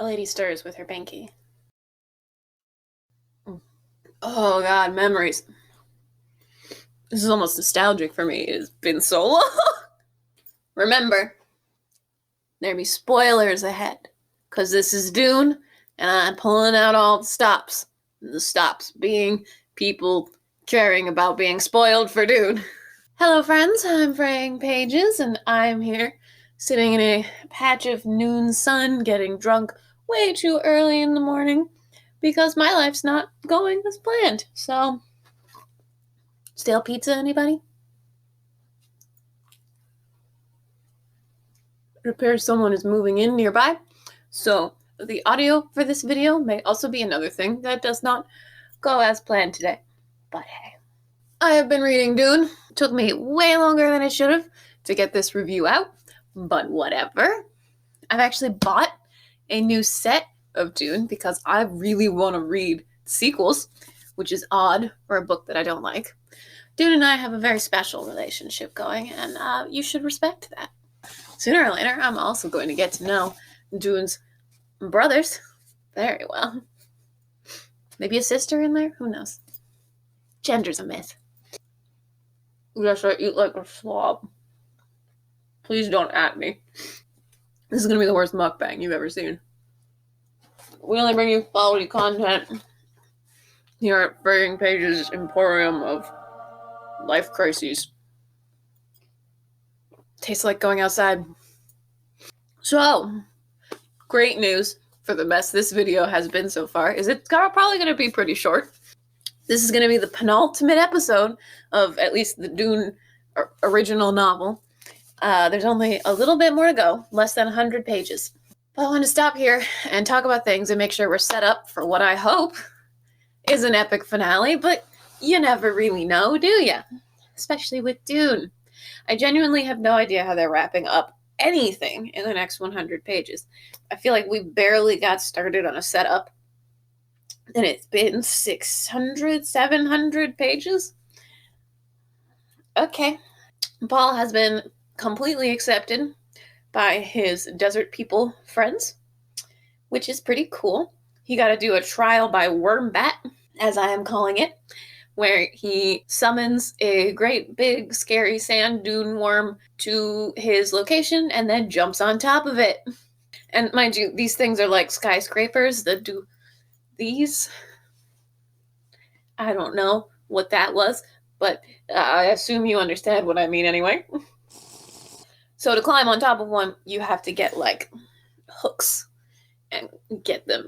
A lady stirs with her banky. Oh god, memories. This is almost nostalgic for me. It's been so long. Remember, there be spoilers ahead. Because this is Dune, and I'm pulling out all the stops. The stops being people caring about being spoiled for Dune. Hello friends, I'm Fraying Pages, and I'm here sitting in a patch of noon sun, getting drunk way too early in the morning, because my life's not going as planned. So, stale pizza, anybody? It appears someone is moving in nearby, so the audio for this video may also be another thing that does not go as planned today. But hey. I have been reading Dune. It took me way longer than it should have to get this review out, but whatever. I've actually bought a new set of Dune because I really want to read sequels, which is odd for a book that I don't like. Dune and I have a very special relationship going, and you should respect that. Sooner or later, I'm also going to get to know Dune's brothers very well. Maybe a sister in there? Who knows? Gender's a myth. Yes, I eat like a slob. Please don't at me. This is going to be the worst mukbang you've ever seen. We only bring you quality content here at Fraying Pages' Emporium of Life Crises. Tastes like going outside. So, great news for the mess this video has been so far is it's probably going to be pretty short. This is going to be the penultimate episode of at least the Dune original novel. There's only a little bit more to go, less than 100 pages. But I want to stop here and talk about things and make sure we're set up for what I hope is an epic finale, but you never really know, do ya? Especially with Dune. I genuinely have no idea how they're wrapping up anything in the next 100 pages. I feel like we barely got started on a setup, and it's been 600, 700 pages? Okay. Paul has been completely accepted by his desert people friends, which is pretty cool. He got to do a trial by wormbat, as I am calling it, where he summons a great big scary sand dune worm to his location and then jumps on top of it. And mind you, these things are like skyscrapers that do these. I don't know what that was, but I assume you understand what I mean anyway. So to climb on top of one, you have to get like hooks and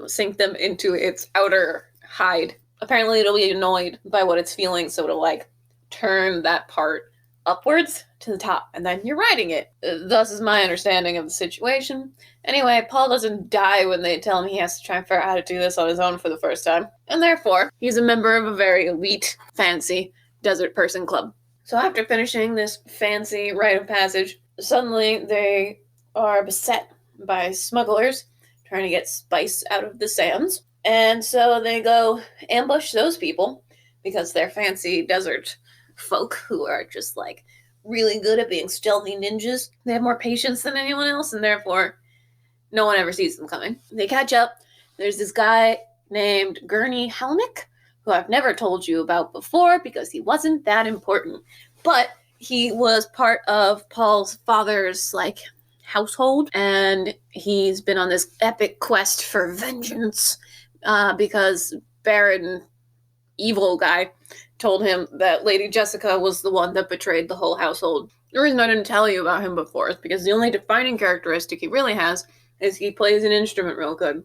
sink them into its outer hide. Apparently it'll be annoyed by what it's feeling, so it'll like turn that part upwards to the top, and then you're riding it. Thus is my understanding of the situation. Anyway, Paul doesn't die when they tell him he has to try and figure out how to do this on his own for the first time, and therefore he's a member of a very elite, fancy desert person club. So after finishing this fancy rite of passage, suddenly they are beset by smugglers trying to get spice out of the sands. And so they go ambush those people because they're fancy desert folk who are just like really good at being stealthy ninjas. They have more patience than anyone else, and therefore no one ever sees them coming. They catch up. There's this guy named Gurney Helmick, who I've never told you about before because he wasn't that important. But he was part of Paul's father's like household, and he's been on this epic quest for vengeance because Baron, evil guy, told him that Lady Jessica was the one that betrayed the whole household. The reason I didn't tell you about him before is because the only defining characteristic he really has is he plays an instrument real good.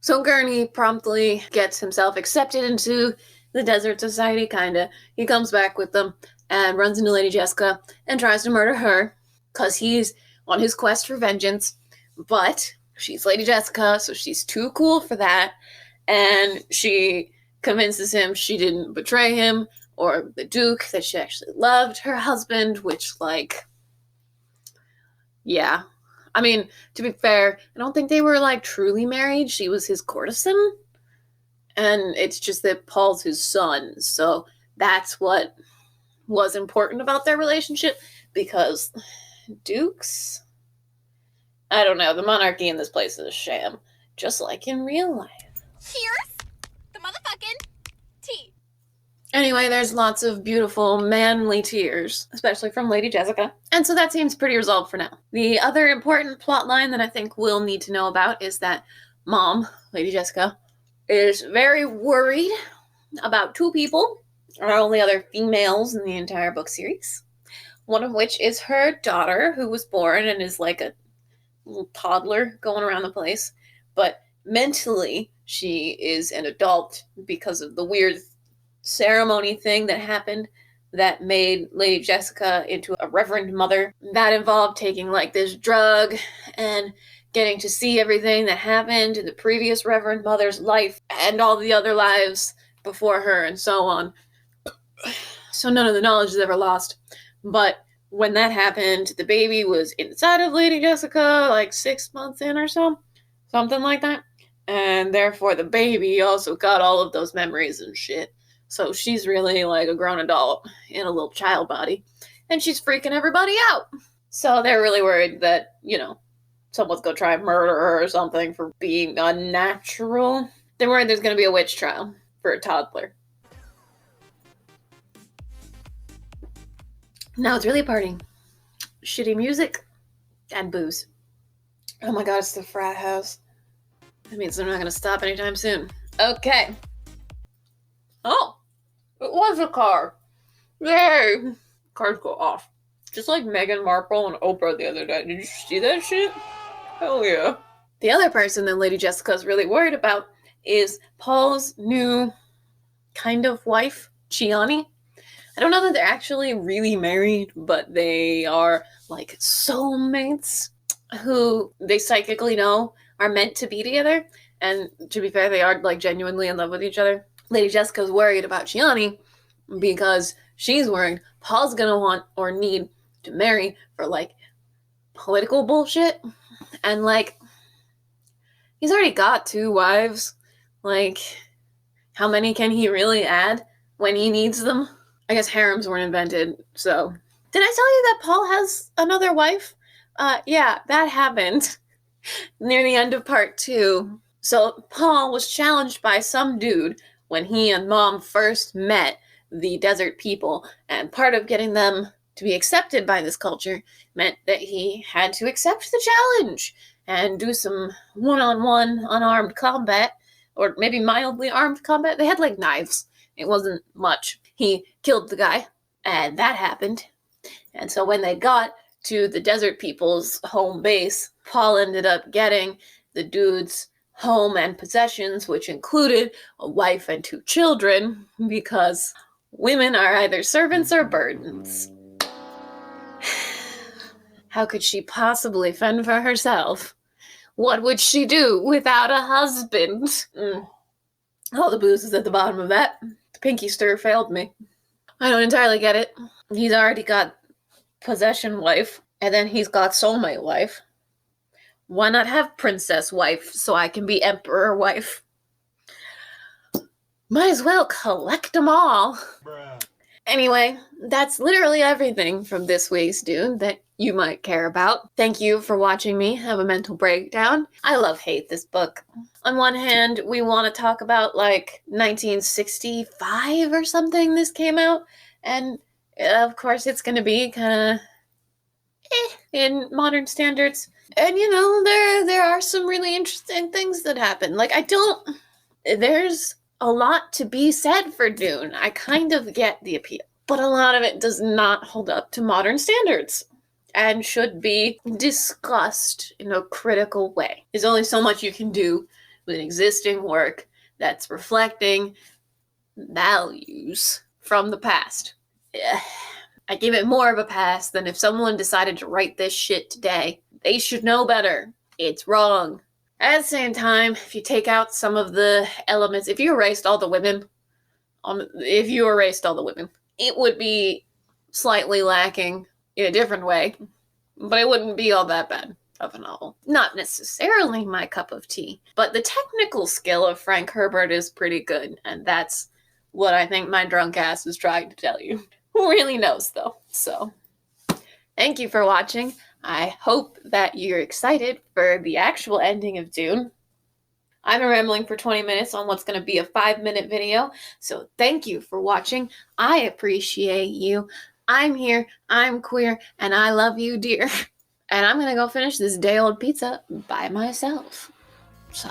So Gurney promptly gets himself accepted into the Desert Society, kinda. He comes back with them and runs into Lady Jessica and tries to murder her because he's on his quest for vengeance. But she's Lady Jessica, so she's too cool for that. And she convinces him she didn't betray him or the Duke, that she actually loved her husband, which, like, yeah. I mean, to be fair, I don't think they were, like, truly married. She was his courtesan. And it's just that Paul's his son, so that's what was important about their relationship, because dukes I don't know, the monarchy in this place is a sham. Just like in real life. Cheers! The motherfucking tea. Anyway, there's lots of beautiful, manly tears, especially from Lady Jessica. And so that seems pretty resolved for now. The other important plot line that I think we'll need to know about is that Mom, Lady Jessica, is very worried about two people, our only other females in the entire book series. One of which is her daughter, who was born and is like a little toddler going around the place. But mentally, she is an adult because of the weird ceremony thing that happened that made Lady Jessica into a reverend mother. That involved taking like this drug and getting to see everything that happened in the previous reverend mother's life and all the other lives before her and so on. So none of the knowledge is ever lost. But when that happened, the baby was inside of Lady Jessica, like 6 months in or so. Something like that. And therefore the baby also got all of those memories and shit. So she's really like a grown adult in a little child body. And she's freaking everybody out. So they're really worried that, you know, someone's gonna try and murder her or something for being unnatural. They're worried there's gonna be a witch trial for a toddler. Now it's really partying. Shitty music and booze. Oh my god, it's the frat house. That means they're not gonna stop anytime soon. Okay. Oh, it was a car. Yay! Cars go off. Just like Meghan Markle and Oprah the other day. Did you see that shit? Hell yeah. The other person that Lady Jessica's really worried about is Paul's new kind of wife, Chiani. I don't know that they're actually really married, but they are like soulmates who they psychically know are meant to be together. And to be fair, they are like genuinely in love with each other. Lady Jessica's worried about Chiani because she's worried Paul's gonna want or need to marry for like political bullshit. And like, he's already got 2 wives. Like, how many can he really add when he needs them? I guess harems weren't invented, so. Did I tell you that Paul has another wife? Yeah, that happened near the end of part 2. So Paul was challenged by some dude when he and Mom first met the desert people, and part of getting them to be accepted by this culture meant that he had to accept the challenge and do some one-on-one unarmed combat, or maybe mildly armed combat. They had like knives. It wasn't much. He killed the guy, and that happened. And so when they got to the desert people's home base, Paul ended up getting the dude's home and possessions, which included a wife and 2 children, because women are either servants or burdens. How could she possibly fend for herself? What would she do without a husband? All the booze is at the bottom of that. The pinky stir failed me. I don't entirely get it. He's already got possession wife, and then he's got soulmate wife. Why not have princess wife so I can be emperor wife? Might as well collect them all. Bruh. Anyway, that's literally everything from this week's Dune that you might care about. Thank you for watching me have a mental breakdown. I hate this book. On one hand, we want to talk about like 1965 or something this came out, and of course it's going to be kind of in modern standards. And you know, there are some really interesting things that happen. Like, there's a lot to be said for Dune. I kind of get the appeal, but a lot of it does not hold up to modern standards and should be discussed in a critical way. There's only so much you can do with an existing work that's reflecting values from the past. I give it more of a pass than if someone decided to write this shit today. They should know better. It's wrong. At the same time, if you take out some of the elements, if you erased all the women, it would be slightly lacking in a different way, but it wouldn't be all that bad of a novel. Not necessarily my cup of tea, but the technical skill of Frank Herbert is pretty good, and that's what I think my drunk ass is trying to tell you. Who really knows, though? So, thank you for watching. I hope that you're excited for the actual ending of Dune. I've been rambling for 20 minutes on what's going to be a 5-minute video, so thank you for watching. I appreciate you. I'm here, I'm queer, and I love you, dear. And I'm going to go finish this day-old pizza by myself. So...